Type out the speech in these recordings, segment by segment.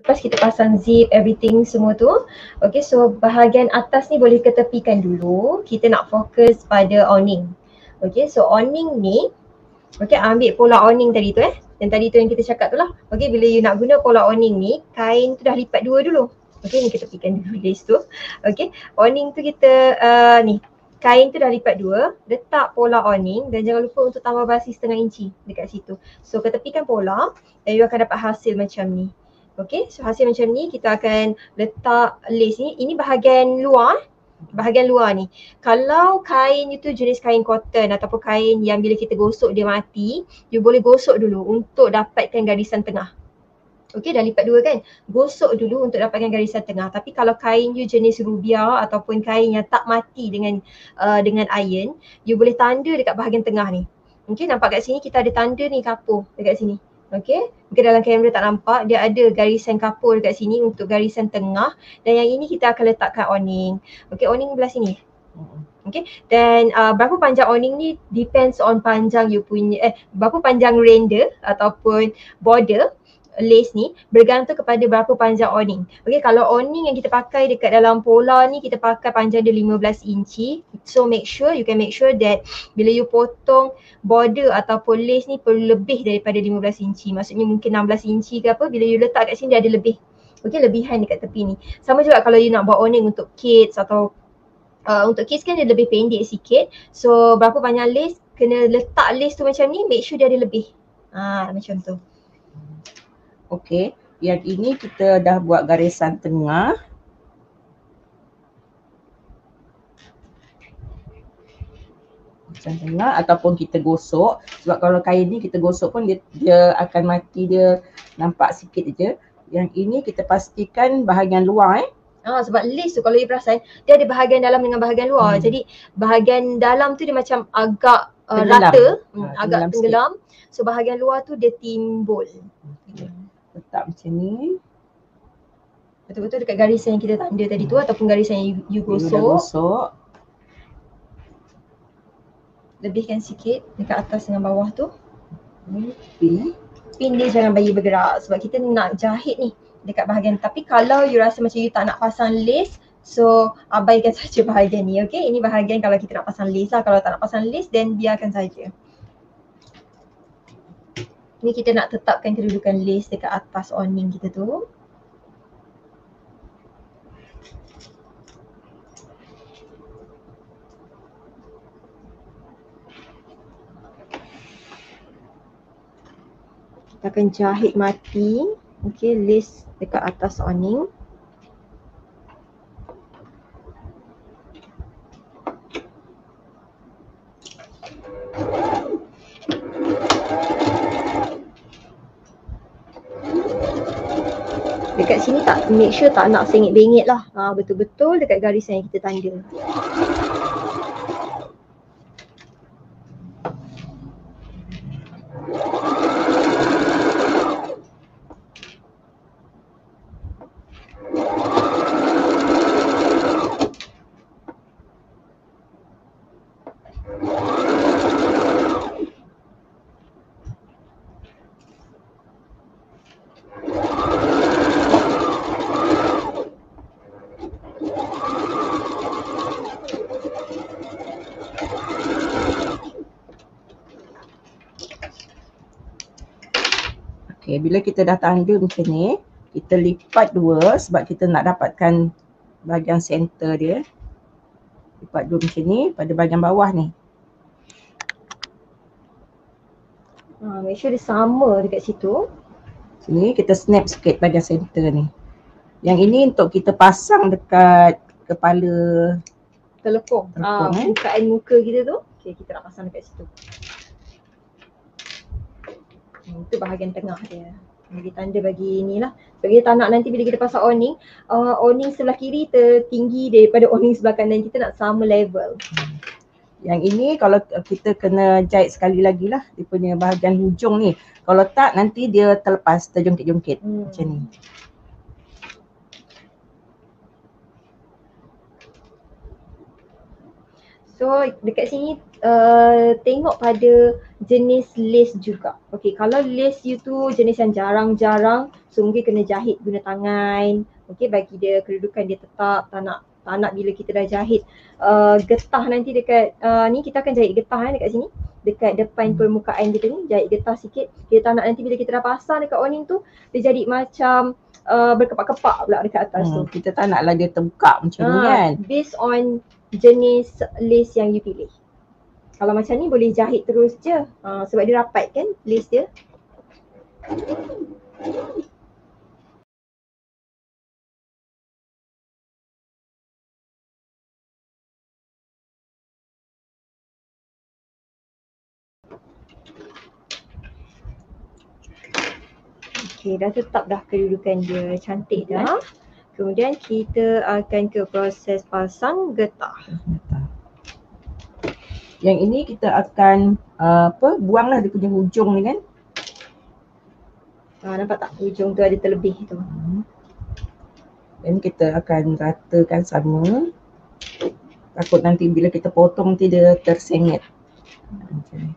Lepas kita pasang zip, everything semua tu. Okay, so bahagian atas ni boleh ketepikan dulu. Kita nak fokus pada awning. Okay, so awning ni, okay, ambil pola awning tadi tu yang tadi tu yang kita cakap tu lah. Okay, bila you nak guna pola awning ni, kain tu dah lipat dua dulu. Okay, ni kita tepikan dulu lace tu. Okay, awning tu kita ni, kain tu dah lipat dua, letak pola awning dan jangan lupa untuk tambah basi setengah inci dekat situ. So ketepikan pola dan you akan dapat hasil macam ni. Okay, so hasil macam ni kita akan letak lace ni. Ini bahagian luar. Bahagian luar ni. Kalau kain itu jenis kain cotton ataupun kain yang bila kita gosok dia mati, you boleh gosok dulu untuk dapatkan garisan tengah. Okay, dah lipat dua kan? Gosok dulu untuk dapatkan garisan tengah. Tapi kalau kain you jenis rubia ataupun kain yang tak mati dengan iron, you boleh tanda dekat bahagian tengah ni. Okay, nampak kat sini kita ada tanda ni kapur dekat sini. Okay, mungkin dalam kamera tak nampak, dia ada garisan kapur dekat sini untuk garisan tengah dan yang ini kita akan letakkan awning. Okay, awning belah sini. Okay, dan berapa panjang awning ni depends on panjang you punya, berapa panjang render ataupun border lace ni bergantung kepada berapa panjang awning. Okay, kalau awning yang kita pakai dekat dalam pola ni kita pakai panjang dia 15 inci. So make sure, you can make sure that bila you potong border ataupun lace ni perlu lebih daripada 15 inci. Maksudnya mungkin 16 inci ke apa, bila you letak kat sini dia ada lebih. Okay, lebihan dekat tepi ni. Sama juga kalau you nak buat awning untuk kids atau untuk kids kan dia lebih pendek sikit. So berapa banyak lace, kena letak lace tu macam ni, make sure dia ada lebih. Macam tu. Okey, yang ini kita dah buat garisan tengah. Garisan tengah ataupun kita gosok. Sebab kalau kain ni kita gosok pun dia akan mati, dia nampak sikit je. Yang ini kita pastikan bahagian luar Sebab lace tu kalau you perasan, dia ada bahagian dalam dengan bahagian luar. Jadi bahagian dalam tu dia macam agak rata, agak tenggelam. So bahagian luar tu dia timbul. Letak macam ni. Betul-betul dekat garisan yang kita tanda tadi tu ataupun garisan yang you gosok. Gosok. Lebihkan sikit dekat atas dengan bawah tu. Pin. Pin dia jangan bagi bergerak sebab kita nak jahit ni dekat bahagian. Tapi kalau you rasa macam you tak nak pasang lace, so abaikan saja bahagian ni. Okay, ini bahagian kalau kita nak pasang lace lah. Kalau tak nak pasang lace, then biarkan saja. Ni kita nak tetapkan kedudukan lace dekat atas awning kita tu. Kita akan jahit mati. Okay, lace dekat atas awning. Dekat sini tak, make sure tak nak sengit-bengit lah. Betul-betul dekat garisan yang kita tanda. Okay, bila kita dah tanda macam ni, kita lipat dua sebab kita nak dapatkan bahagian center dia. Lipat dua macam ni pada bahagian bawah ni. Make sure dia sama dekat situ. Sini kita snap sikit bahagian center ni. Yang ini untuk kita pasang dekat kepala Telekung. Bukaan muka kita tu. Okay, kita nak pasang dekat situ. Itu bahagian tengah dia. Bagi tanda bagi inilah. Sebab kita tak nak nanti bila kita pasang awning, awning sebelah kiri tertinggi daripada awning sebelah kanan. Kita nak sama level. Yang ini kalau kita kena jahit sekali lagi lah dia punya bahagian hujung ni. Kalau tak nanti dia terlepas, terjungkit-jungkit macam ni. So dekat sini tengok pada jenis lace juga. Okay, kalau lace you tu jenis yang jarang-jarang, so mungkin kena jahit guna tangan. Okay, bagi dia kedudukan dia tetap, tak nak bila kita dah jahit getah nanti dekat ni kita akan jahit getah dekat sini. Dekat depan permukaan kita ni, jahit getah sikit. Kita tak nak nanti bila kita dah pasang dekat awning tu, dia jadi macam berkepak-kepak pula dekat atas tu. Kita tak naklah dia terbuka macam ni kan. Based on jenis lace yang you pilih. Kalau macam ni boleh jahit terus je sebab dia rapat kan lace dia. Okay, dah tetap dah kedudukan dia, cantik dah. Kemudian kita akan ke proses pasang getah. Yang ini kita akan buanglah dia punya hujung ni kan. Nampak tak hujung tu ada terlebih tu. Dan kita akan ratakan sama. Takut nanti bila kita potong nanti dia tersengit. Macam ni.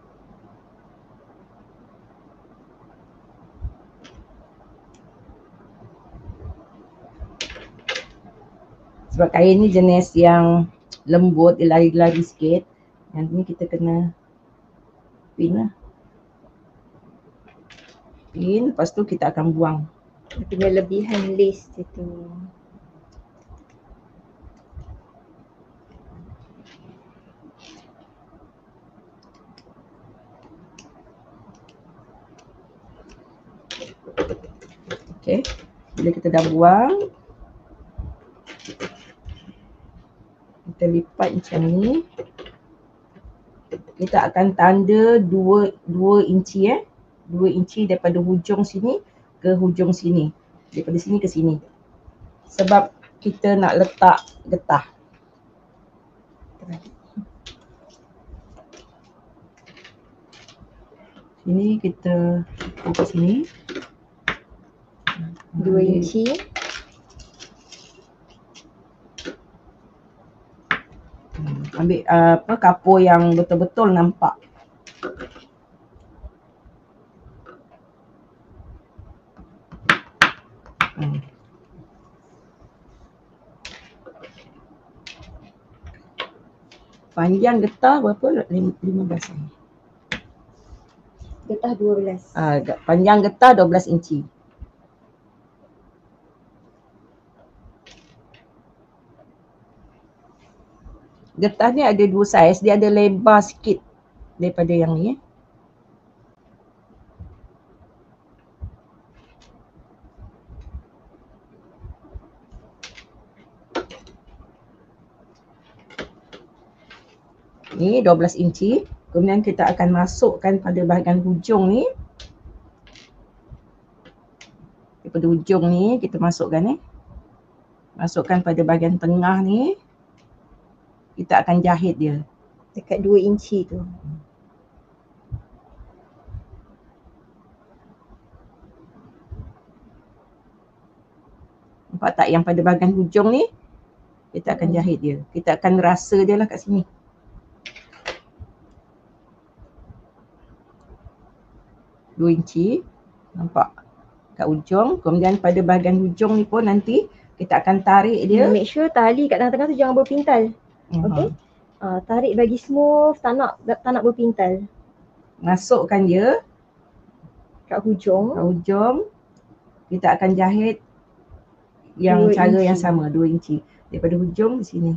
Sebab kain ni jenis yang lembut, dia lari-lari sikit. Yang ni kita kena pin lah. Pin, lepas tu kita akan buang. Dia punya lebihan lace dia tu. Okay, bila kita dah buang, kita lipat macam ni. Kita akan tanda 2 inci 2 inci daripada hujung sini ke hujung sini. Daripada sini ke sini. Sebab kita nak letak getah. Sini kita ke sini. 2 inci. Ambil kapur yang betul-betul nampak. Panjang getah berapa? 15 ni. Getah 12. Panjang getah 12 inci. Getah ni ada 2 saiz, dia ada lebar sikit daripada yang ni. Ni 12 inci. Kemudian kita akan masukkan pada bahagian hujung ni. Daripada hujung ni kita masukkan ni. Masukkan pada bahagian tengah ni. Kita akan jahit dia. Dekat 2 inci tu. Nampak tak yang pada bahagian hujung ni? Kita akan jahit dia. Kita akan rasa dia lah kat sini. Dua inci. Nampak kat hujung. Kemudian pada bahagian hujung ni pun nanti kita akan tarik dia. Make sure tali kat tengah-tengah tu jangan berpintal. Okay. Tarik bagi smooth, tak nak berpintal. Masukkan dia kat hujung. Kita akan jahit yang cara yang sama, 2 inci. Daripada hujung di sini.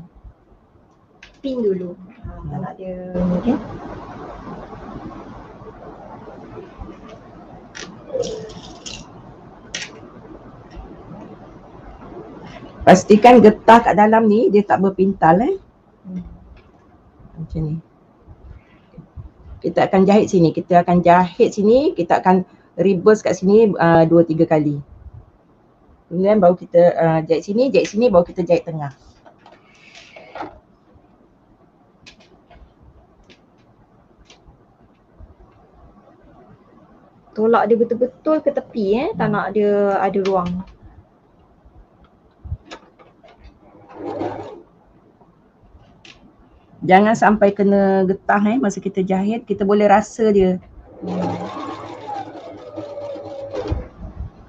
Pin dulu. Tak nak dia ni kan. Pastikan getah kat dalam ni dia tak berpintal Macam ni. Kita akan jahit sini. Kita akan jahit sini. Kita akan reverse kat sini 2-3 kali. Kemudian baru kita jahit sini, baru kita jahit tengah. Tolak dia betul-betul ke tepi tak nak dia ada ruang. Jangan sampai kena getah masa kita jahit, kita boleh rasa dia.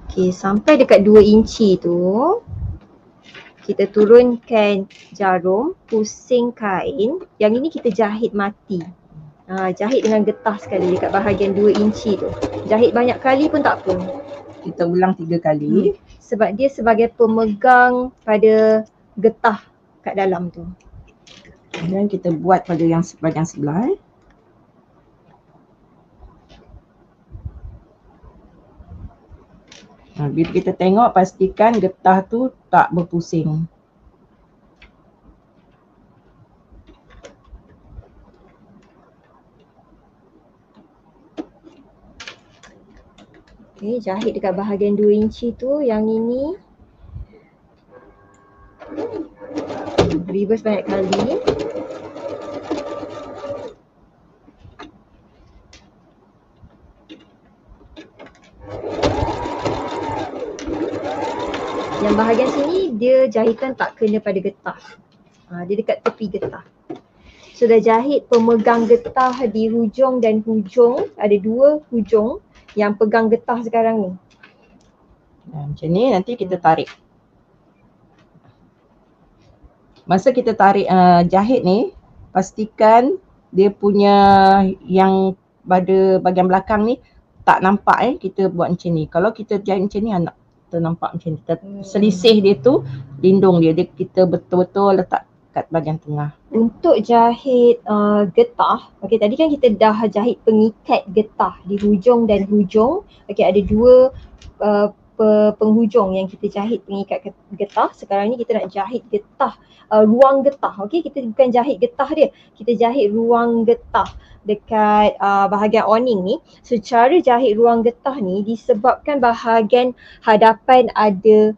Okay, sampai dekat 2 inci tu, kita turunkan jarum, pusing kain. Yang ini kita jahit mati. Jahit dengan getah sekali dekat bahagian 2 inci tu. Jahit banyak kali pun tak apa. Kita ulang 3 kali. Sebab dia sebagai pemegang pada getah kat dalam tu. Kemudian kita buat pada yang bahagian sebelah. Bila kita tengok, pastikan getah tu tak berpusing. Okay, jahit dekat bahagian 2 inci tu, yang ini reverse banyak kali. Yang bahagian sini dia jahitan tak kena pada getah. Dia dekat tepi getah. So dah jahit pemegang getah di hujung dan hujung. Ada 2 hujung yang pegang getah sekarang ni. Macam ni, nanti kita tarik. Masa kita tarik jahit ni, pastikan dia punya yang pada bahagian belakang ni tak nampak kita buat macam ni. Kalau kita jahit macam ni, anak ternampak macam ni. Selisih dia tu lindung dia. Kita betul-betul letak kat bahagian tengah. Untuk jahit getah, okey, tadi kan kita dah jahit pengikat getah di hujung dan hujung. Okey, ada 2 penghujung yang kita jahit pengikat getah. Sekarang ni kita nak jahit getah, ruang getah. Okey, kita bukan jahit getah dia, kita jahit ruang getah dekat bahagian awning ni. So cara jahit ruang getah ni disebabkan bahagian hadapan ada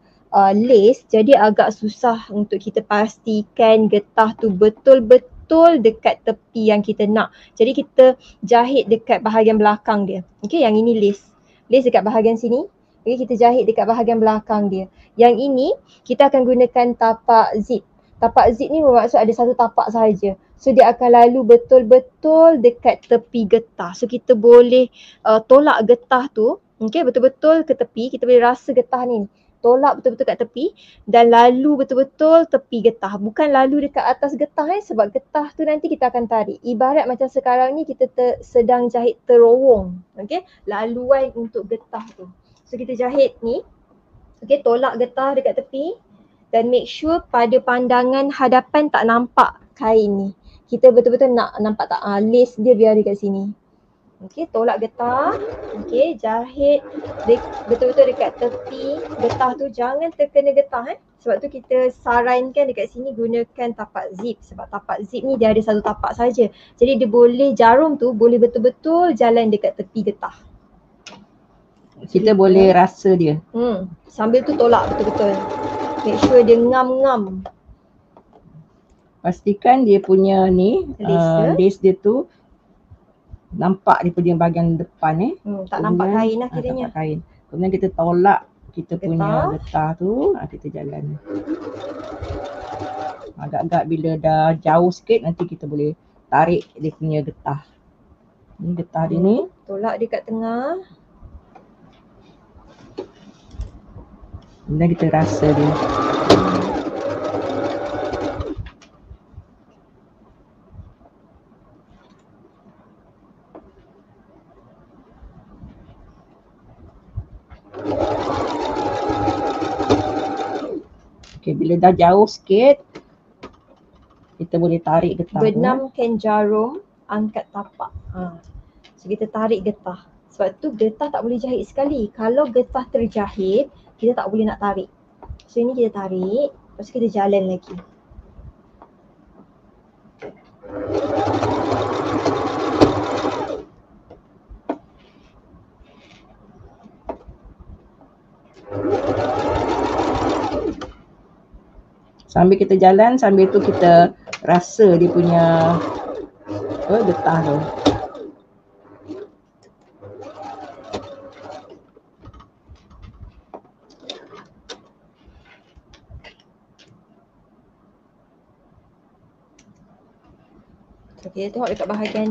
lace, jadi agak susah untuk kita pastikan getah tu betul-betul dekat tepi yang kita nak. Jadi kita jahit dekat bahagian belakang dia. Okey, yang ini lace. Lace dekat bahagian sini. Okey, kita jahit dekat bahagian belakang dia. Yang ini kita akan gunakan tapak zip. Tapak zip ni bermaksud ada satu tapak sahaja. So dia akan lalu betul-betul dekat tepi getah. So kita boleh tolak getah tu, okey, betul-betul ke tepi. Kita boleh rasa getah ni. Tolak betul-betul kat tepi dan lalu betul-betul tepi getah. Bukan lalu dekat atas getah sebab getah tu nanti kita akan tarik. Ibarat macam sekarang ni kita sedang jahit terowong. Okey, laluan untuk getah tu. So kita jahit ni. Okey, tolak getah dekat tepi dan make sure pada pandangan hadapan tak nampak kain ni. Kita betul-betul nak nampak tak lace dia biar dekat sini. Okey, tolak getah. Okey, jahit betul-betul dekat tepi getah tu, jangan terkena getah Sebab tu kita sarankan dekat sini gunakan tapak zip. Sebab tapak zip ni dia ada satu tapak saja. Jadi dia boleh, jarum tu boleh betul-betul jalan dekat tepi getah. Kita boleh rasa dia. Sambil tu tolak betul-betul. Make sure dia ngam-ngam. Pastikan dia punya ni lace dia tu nampak dia punya bahagian depan tak nampak kain lah kiranya. Nampak kain. Kemudian kita tolak kita punya getah tu, kita jalan. Agak-agak bila dah jauh sikit nanti kita boleh tarik dia punya getah. Ni getah dia ni. Tolak dia kat tengah. Kemudian kita rasa dia. Okay, bila dah jauh sikit, kita boleh tarik getah. Benamkan jarum, angkat tapak. So kita tarik getah. Sebab tu getah tak boleh jahit sekali. Kalau getah terjahit, kita tak boleh nak tarik. So ini kita tarik, lepas tu kita jalan lagi. Sambil kita jalan, sambil tu kita rasa dia punya getah tu. So kita tengok dekat bahagian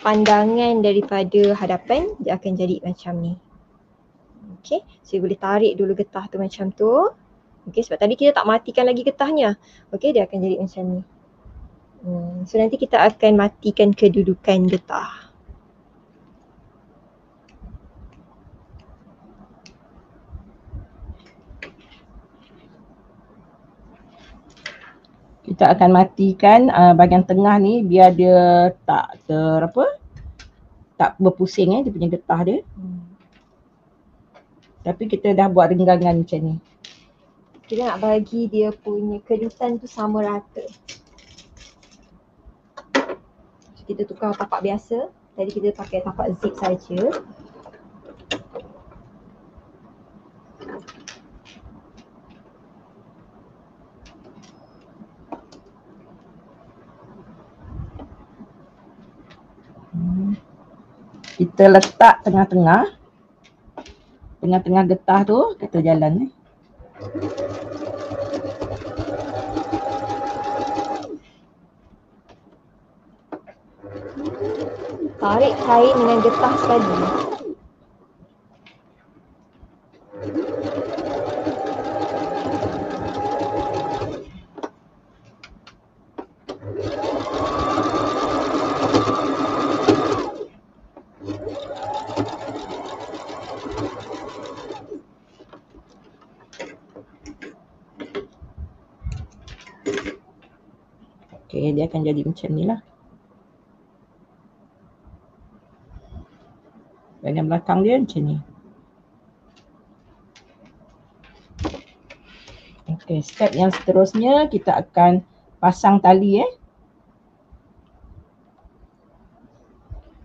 pandangan daripada hadapan, dia akan jadi macam ni. Okay, so boleh tarik dulu getah tu macam tu. Okay, sebab tadi kita tak matikan lagi getahnya. Okay, dia akan jadi macam ni. So nanti kita akan matikan kedudukan getah. Kita akan matikan bahagian tengah ni biar dia tak tak berpusing dia punya getah dia. Tapi kita dah buat renggangan macam ni. Kita nak bagi dia punya kedutan tu sama rata. Kita tukar tapak biasa. Tadi kita pakai tapak zip saja. Kita letak tengah-tengah. Tengah-tengah getah tu kita jalan Tarik kain dengan getah sekali. Okay, dia akan jadi macam ni lah. Bahagian belakang dia macam ni. Okay, step yang seterusnya kita akan pasang tali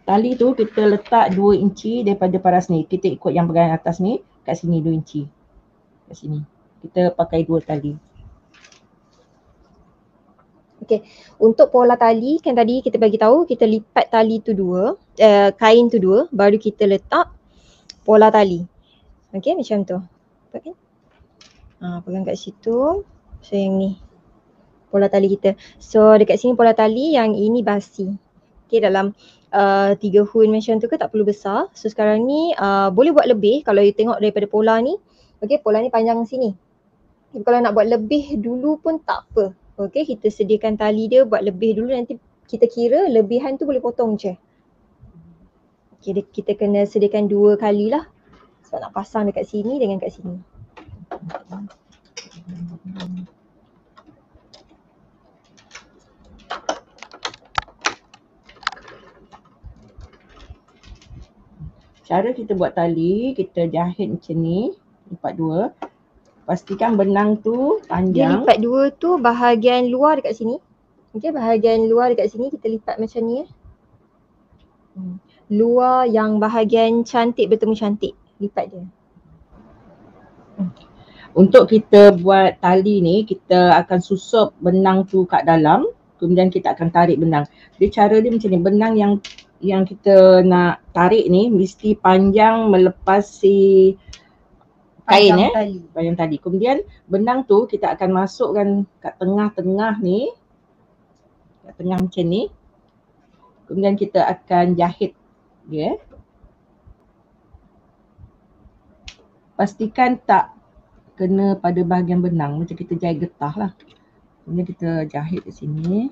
Tali tu kita letak 2 inci daripada paras ni. Kita ikut yang bahagian atas ni, kat sini 2 inci. Kat sini. Kita pakai 2 tali. Okay, untuk pola tali kan tadi kita bagi tahu kita lipat tali tu kain tu dua, baru kita letak pola tali. Okay, macam tu. Nampak kan? Pegang kat situ. So yang ni pola tali kita. So dekat sini pola tali, yang ini basi. Okay, dalam 3 hun macam tu ke tak perlu besar. So sekarang ni boleh buat lebih kalau you tengok daripada pola ni. Okay, pola ni panjang sini. Kalau nak buat lebih dulu pun tak apa. Okay, kita sediakan tali dia buat lebih dulu, nanti kita kira lebihan tu boleh potong je. Okay, kita kena sediakan 2 kali lah. Sebab nak pasang dekat sini dengan kat sini. Cara kita buat tali, kita jahit macam ni, lipat 2. Pastikan benang tu panjang. Dia lipat 2 tu bahagian luar dekat sini. Okay, bahagian luar dekat sini kita lipat macam ni Luar yang bahagian cantik bertemu cantik, lipat dia. Untuk kita buat tali ni, kita akan susup benang tu kat dalam. Kemudian kita akan tarik benang. Dia cara dia macam ni, benang yang kita nak tarik ni mesti panjang melepas si kain panjang tali. Kemudian benang tu kita akan masukkan kat tengah-tengah ni. Kat tengah macam ni. Kemudian kita akan jahit dia. Pastikan tak kena pada bahagian benang, macam kita jahit getah lah. Kemudian kita jahit di sini.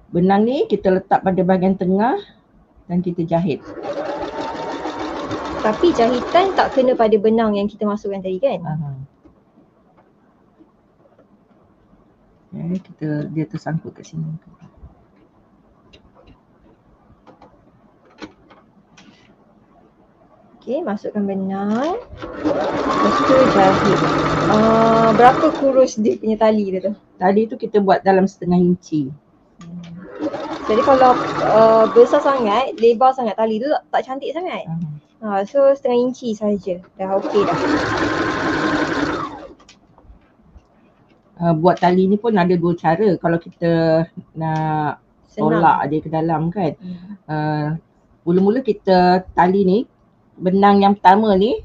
Benang ni kita letak pada bahagian tengah dan kita jahit. Tapi jahitan tak kena pada benang yang kita masukkan tadi kan? Dia tersangkut kat sini. Okay, masukkan benang. Lepas tu jahit. Berapa kurus dia punya tali dia tu? Tali tu kita buat dalam 1/2 inci. Jadi kalau besar sangat, lebar sangat tali tu tak cantik sangat. So 1/2 inci saja. Dah okey dah. Buat tali ni pun ada 2 cara kalau kita nak tolak dia ke dalam kan. Mula-mula kita tali ni, benang yang pertama ni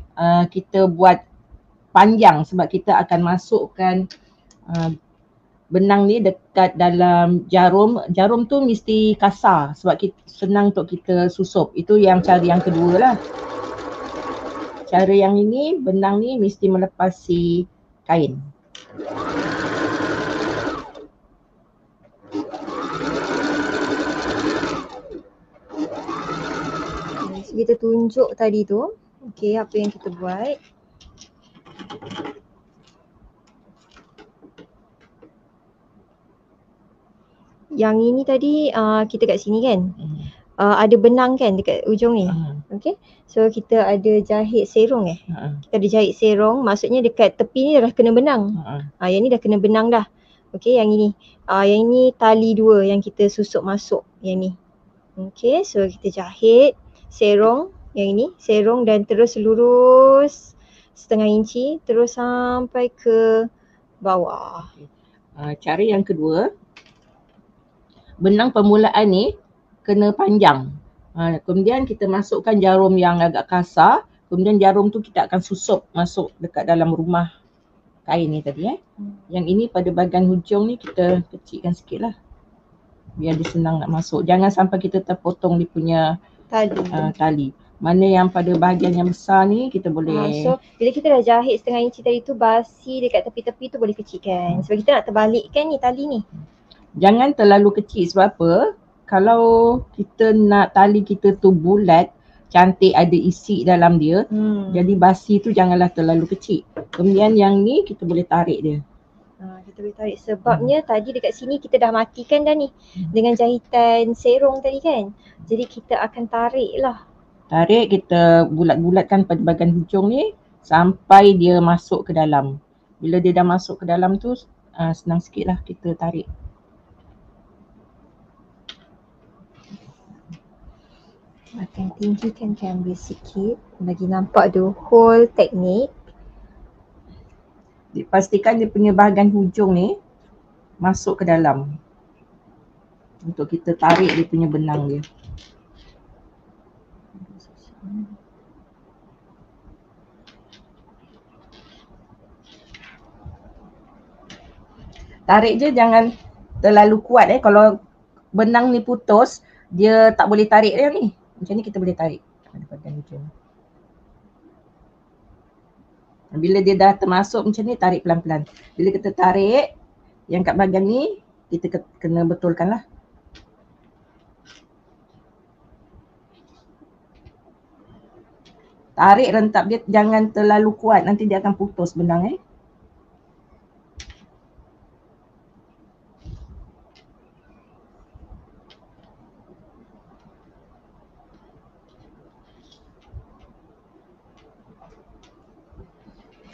kita buat panjang sebab kita akan masukkan benang ni dekat dalam jarum. Jarum tu mesti kasar sebab senang untuk kita susup. Itu yang cara yang kedua lah. Cara yang ini, benang ni mesti melepasi kain. So kita tunjuk tadi tu, okey, apa yang kita buat. Yang ini tadi kita kat sini kan, ada benang kan dekat ujung ni. Okey, so kita ada jahit serong kita ada jahit serong, maksudnya dekat tepi ni dah kena benang. Yang ni dah kena benang dah. Okey, yang ini tali dua yang kita susuk masuk yang ni. Okey, so kita jahit serong yang ini, serong dan terus lurus setengah inci terus sampai ke bawah. Cara yang kedua, benang permulaan ni kena panjang. Kemudian kita masukkan jarum yang agak kasar, kemudian jarum tu kita akan susup masuk dekat dalam rumah kain ni tadi. Yang ini pada bahagian hujung ni kita kecilkan sikit lah biar dia senang nak masuk. Jangan sampai kita terpotong dia punya tali. Mana yang pada bahagian yang besar ni kita boleh so bila kita dah jahit setengah inci tadi tu, basi dekat tepi-tepi tu boleh kecilkan sebab kita nak terbalikkan ni tali ni. Jangan terlalu kecil sebab apa? Kalau kita nak tali kita tu bulat, cantik, ada isi dalam dia, jadi basi tu janganlah terlalu kecil. Kemudian yang ni kita boleh tarik dia. Kita boleh tarik sebabnya tadi dekat sini kita dah matikan dah ni dengan jahitan serong tadi kan. Jadi kita akan tarik lah. Tarik, kita bulat-bulatkan pada bahagian hujung ni sampai dia masuk ke dalam. Bila dia dah masuk ke dalam tu senang sikit lah kita tarik. Akan tinggikan kamera sikit bagi nampak the whole teknik. Pastikan dia punya bahagian hujung ni masuk ke dalam untuk kita tarik dia punya benang dia. Tarik je, jangan terlalu kuat kalau benang ni putus dia tak boleh tarik dia ni. Macam ni kita boleh tarik pada bahagian hujung. Bila dia dah termasuk macam ni, tarik pelan-pelan. Bila kita tarik yang kat bahagian ni, kita kena betulkan lah. Tarik rentap dia, jangan terlalu kuat, nanti dia akan putus benang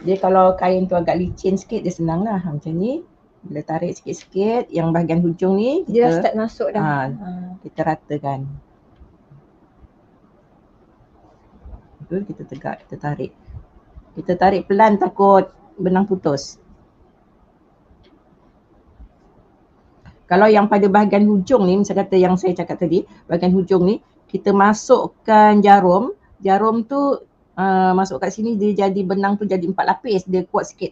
Dia kalau kain tu agak licin sikit, dia senang lah. Macam ni, bila tarik sikit-sikit, yang bahagian hujung ni dia dah start masuk dah. Kita ratakan. Betul, kita tegak, kita tarik. Kita tarik pelan, takut benang putus. Kalau yang pada bahagian hujung ni, misal kata yang saya cakap tadi, bahagian hujung ni, kita masukkan jarum. Jarum tu masuk kat sini, dia jadi benang tu jadi 4 lapis, dia kuat sikit.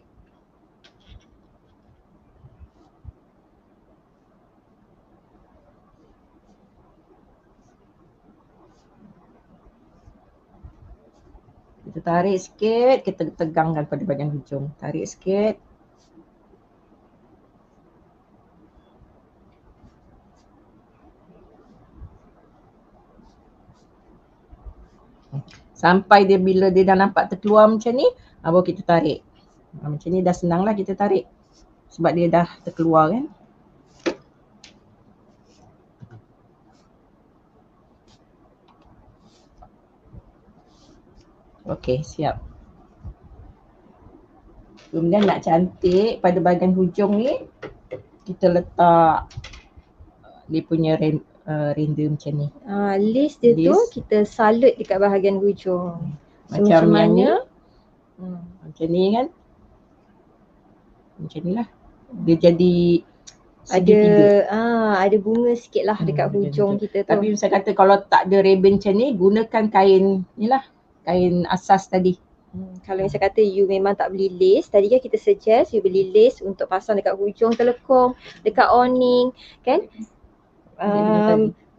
Kita tarik sikit, kita tegangkan pada bahagian hujung. Tarik sikit. Sampai dia bila dia dah nampak terkeluar macam ni, baru kita tarik. Macam ni dah senang lah kita tarik. Sebab dia dah terkeluar kan. Okey, siap. Kemudian nak cantik pada bahagian hujung ni, kita letak dia punya renda macam ni. List dia tu kita salut dekat bahagian hujung. Macam yang ni. Macam ni kan. Macam ni lah. Dia jadi ada bunga sikit lah dekat hujung kita tu. Tapi misal kata kalau tak ada ribbon macam ni, gunakan kain ni lah. Kain asas tadi. Kalau misal kata you memang tak beli lace, tadi kan kita suggest you beli lace untuk pasang dekat hujung telekung, dekat awning kan.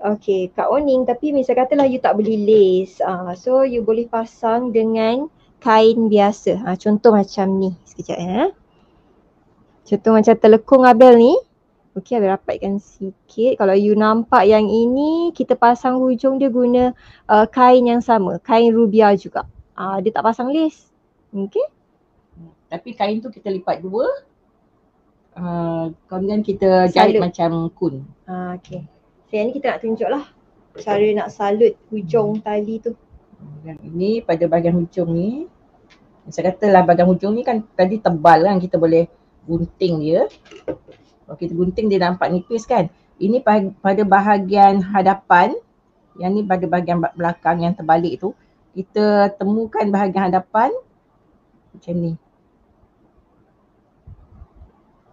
Okay, kat awning, tapi misal katalah you tak beli lace, so you boleh pasang dengan kain biasa. Contoh macam ni, sekejap ya. Contoh macam telekung Abel ni. Okay, Abel rapatkan sikit. Kalau you nampak yang ini, kita pasang hujung dia guna kain yang sama, kain rubia juga. Dia tak pasang lace. Okay. Tapi kain tu kita lipat dua. Kemudian kita jahit macam kun. Okay. So yang ni kita nak tunjuk lah cara nak salut hujung tali tu. Yang ini pada bahagian hujung ni, saya katalah bahagian hujung ni kan tadi tebal kan, kita boleh gunting dia. Kalau kita gunting dia nampak nipis kan. Ini pada bahagian hadapan, yang ni pada bahagian belakang yang terbalik tu, kita temukan bahagian hadapan macam ni.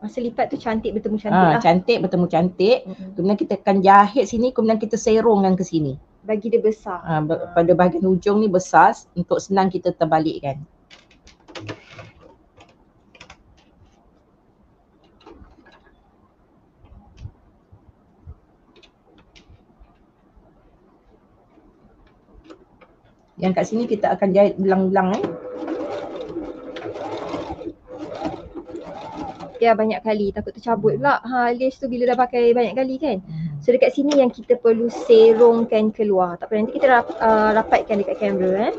Masa lipat tu cantik bertemu cantik lah. Cantik bertemu cantik. Kemudian kita akan jahit sini, kemudian kita serongkan ke sini. Bagi dia besar. Pada bahagian hujung ni besar untuk senang kita terbalikkan. Yang kat sini kita akan jahit belang-belang Ya, banyak kali, takut tercabut pula. Lace tu bila dah pakai banyak kali kan. So dekat sini yang kita perlu serongkan keluar. Tak apa, nanti kita rapatkan dekat kamera.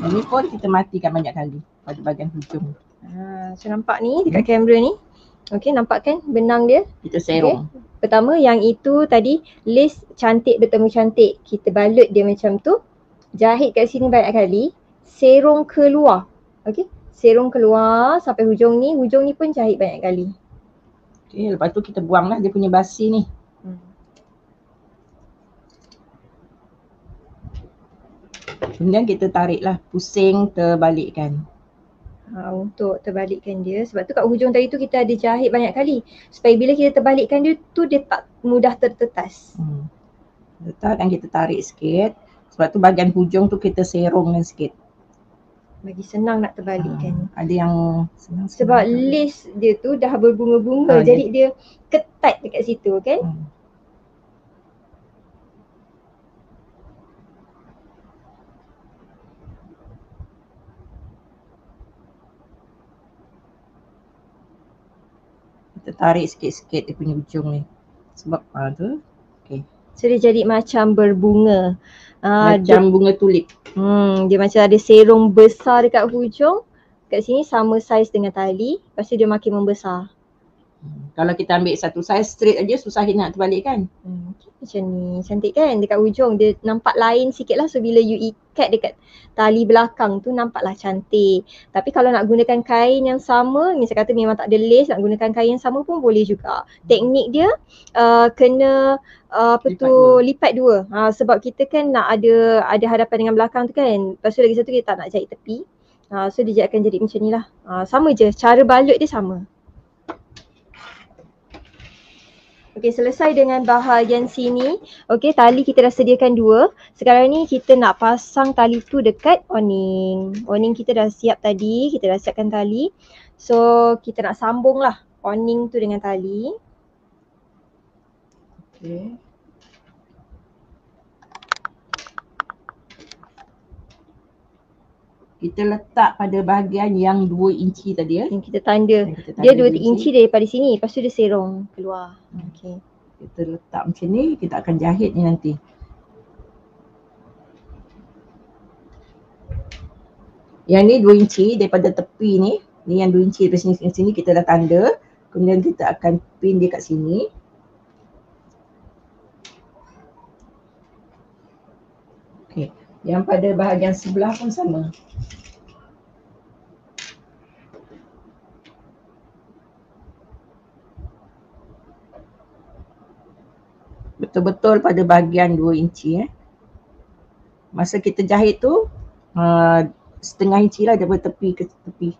Ini pun kita matikan banyak kali pada bahagian hujung. So nampak ni dekat kamera ni. Okay, nampak kan benang dia? Kita serong. Okay. Pertama yang itu tadi lace cantik bertemu cantik. Kita balut dia macam tu. Jahit kat sini banyak kali. Serong keluar. Okay, serong keluar sampai hujung ni pun jahit banyak kali. Okay, lepas tu kita buanglah dia punya basi ni. Kemudian kita tariklah, pusing, terbalikkan. Untuk terbalikkan dia, sebab tu kat hujung tadi tu kita ada jahit banyak kali. Supaya bila kita terbalikkan dia tu dia tak mudah tertetas. Letak dan kita tarik sikit. Sebab tu bahagian hujung tu kita serongkan sikit. Bagi senang nak terbalikkan. Ada yang senang. Sebab lace dia tu dah berbunga-bunga, jadi dia ketat dekat situ kan. Kita tarik sikit-sikit dia punya hujung ni. Sebab tu. Okay. So dia jadi macam berbunga. Macam bunga tulip. Dia macam ada serong besar dekat hujung. Kat sini sama saiz dengan tali. Lepas tu dia makin membesar. Kalau kita ambil satu saiz straight aja susah nak terbalik kan. Macam ni, cantik kan dekat hujung. Dia nampak lain sikit lah. So bila you ikat dekat tali belakang tu nampaklah cantik. Tapi kalau nak gunakan kain yang sama, misal kata memang tak ada lace, nak gunakan kain yang sama pun boleh juga. Teknik dia kena lipat dua. Sebab kita kan nak ada hadapan dengan belakang tu kan. Lepas tu lagi satu kita tak nak jahit tepi. So dia akan jadi macam ni lah. Sama je, cara balut dia sama. Okay, selesai dengan bahagian sini. Okay, tali kita dah sediakan dua. Sekarang ni kita nak pasang tali tu dekat awning. Awning kita dah siap tadi, kita dah siapkan tali. So kita nak sambung lah awning tu dengan tali. Okay. Kita letak pada bahagian yang 2 inci tadi Yang kita tanda. Dia 2 inci daripada sini, lepas tu dia serong keluar. Okay. Kita letak macam ni, kita akan jahit ni nanti. Yang ni 2 inci daripada tepi ni. Ni yang 2 inci daripada sini kita dah tanda. Kemudian kita akan pin dia kat sini. Okay. Yang pada bahagian sebelah pun sama. Betul-betul pada bahagian 2 inci Masa kita jahit tu setengah inci lah daripada tepi ke tepi.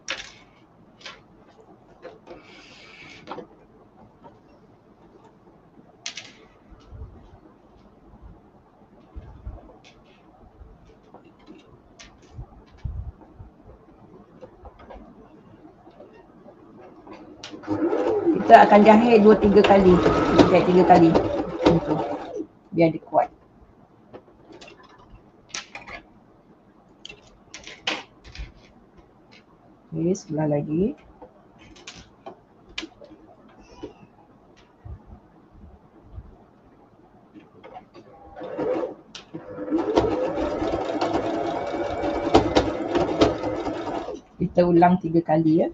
Kita akan jahit 2-3 kali. Kita jahit 3 kali. Macam tu. Biar dia kuat. Okay, sebelah lagi. Kita ulang 3 kali ya.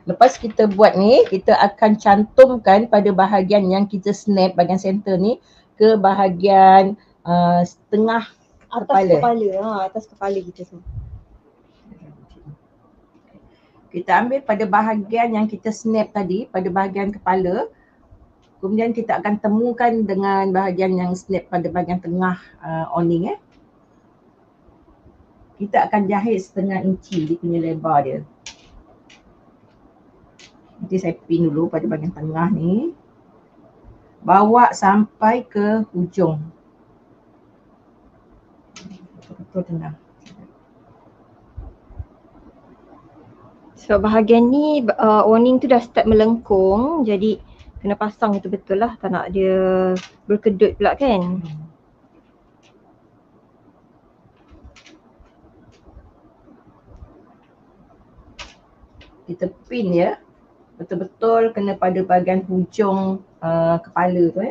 Lepas kita buat ni, kita akan cantumkan pada bahagian yang kita snap, bahagian center ni ke bahagian tengah kepala. Atas kepala kita tu. Kita ambil pada bahagian yang kita snap tadi, pada bahagian kepala. Kemudian kita akan temukan dengan bahagian yang snap pada bahagian tengah awning . Kita akan jahit 1/2 inci dia punya lebar dia. Nanti saya pin dulu pada bahagian tengah ni. Bawa sampai ke hujung. Betul-betul tenang. So bahagian ni awning tu dah start melengkung, jadi kena pasang betul-betul lah, tak nak dia berkedut pula kan. Kita pin ya. Betul-betul kena pada bahagian hujung kepala tu .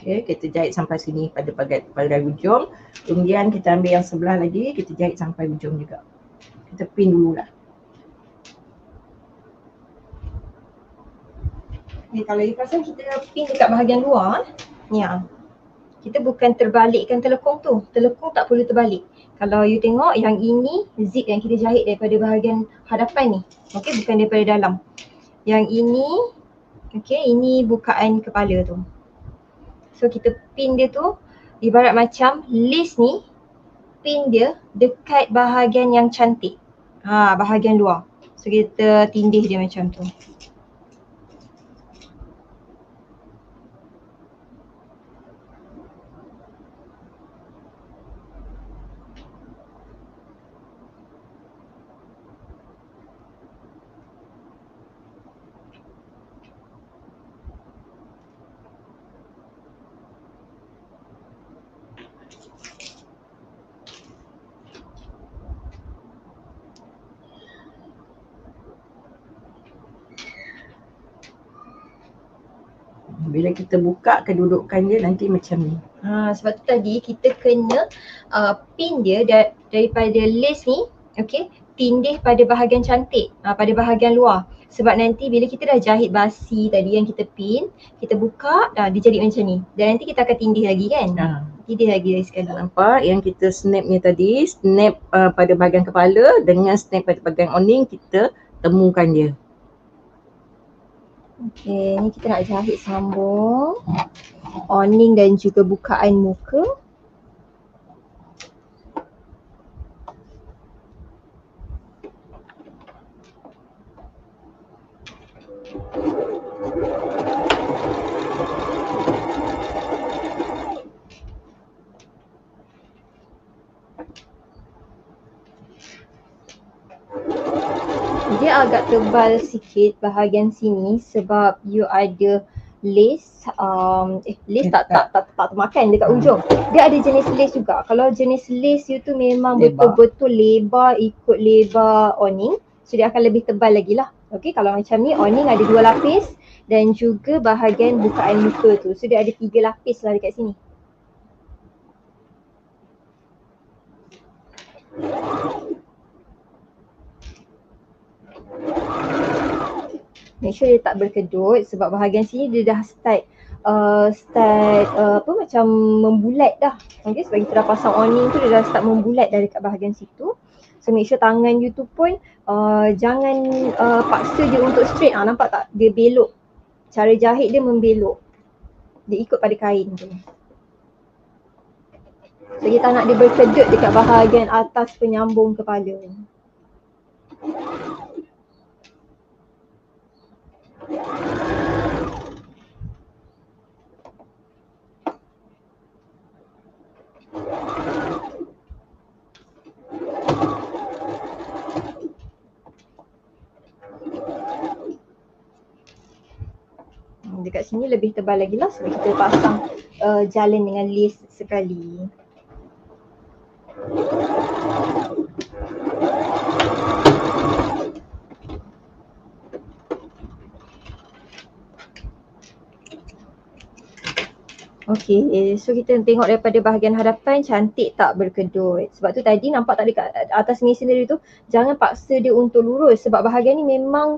Okay, kita jahit sampai sini pada hujung. Kemudian kita ambil yang sebelah lagi, kita jahit sampai hujung juga. Kita pin dululah. Okay, kalau you perasan kita pin dekat bahagian luar ni kita bukan terbalikkan telekung tu. Telekung tak perlu terbalik. Kalau you tengok yang ini zip yang kita jahit daripada bahagian hadapan ni. Okay, bukan daripada dalam. Yang ini, okay, ini bukaan kepala tu. So kita pin dia tu ibarat macam lace ni, pin dia dekat bahagian yang cantik. Bahagian luar. So kita tindih dia macam tu. Bila kita buka kedudukan dia nanti macam ni. Sebab tu tadi kita kena pin dia daripada lace ni, okay, tindih pada bahagian cantik, pada bahagian luar. Sebab nanti bila kita dah jahit basi tadi yang kita pin, kita buka, dia jadi macam ni. Dan nanti kita akan tindih lagi kan? Tindih lagi sekali. Nampak yang kita snap ni tadi, snap pada bahagian kepala dengan snap pada bahagian awning, kita temukan dia. Okay, ni kita nak jahit sambung awning dan juga bukaan muka. Dia agak tebal sikit bahagian sini sebab you ada lace, lace tak termakan dekat ujung. Dia ada jenis lace juga. Kalau jenis lace you tu memang betul-betul lebar ikut lebar awning, so dia akan lebih tebal lagi lah. Okey, kalau macam ni awning ada 2 lapis dan juga bahagian bukaan muka tu. So dia ada 3 lapis lah dekat sini. Make sure dia tak berkedut sebab bahagian sini dia dah start macam membulat dah. Okay, sebab kita dah pasang awning tu dia dah start membulat dari kat bahagian situ. So make sure tangan you tu pun jangan paksa dia untuk straight. Nampak tak? Dia belok. Cara jahit dia membelok. Dia ikut pada kain tu. So kita nak dia berkedut dekat bahagian atas penyambung kepala. Dekat sini lebih tebal lagi lah sebab kita pasang jalan dengan lace sekali. Okay, so kita tengok daripada bahagian hadapan cantik tak berkedut. Sebab tu tadi nampak tak dekat atas ni sendiri tu, jangan paksa dia untuk lurus sebab bahagian ni memang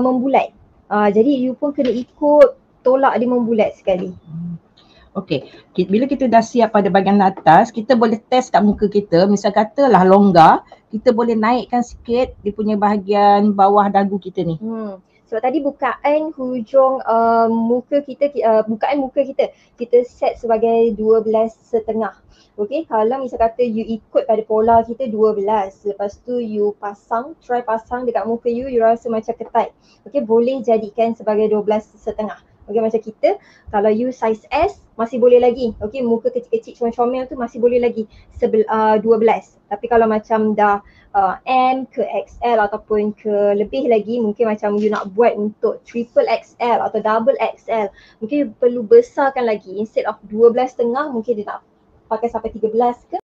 membulat. Jadi you pun kena ikut tolak dia membulat sekali. Okey, bila kita dah siap pada bahagian atas, kita boleh test kat muka kita. Misal katalah longgar, kita boleh naikkan sikit dia punya bahagian bawah dagu kita ni. Sebab tadi bukaan hujung muka kita, bukaan muka kita set sebagai 12.5. Okay, kalau misal kata you ikut pada pola kita 12, lepas tu you try pasang dekat muka you rasa macam ketat. Okay, boleh jadikan sebagai 12.5. Okay, macam kita, kalau you size S masih boleh lagi. Okay, muka kecil-kecil comel-comel tu masih boleh lagi 12. Tapi kalau macam dah M ke XL ataupun ke lebih lagi, mungkin macam you nak buat untuk triple XL atau double XL, mungkin you perlu besarkan lagi. Instead of 12.5 mungkin dia nak pakai sampai 13 ke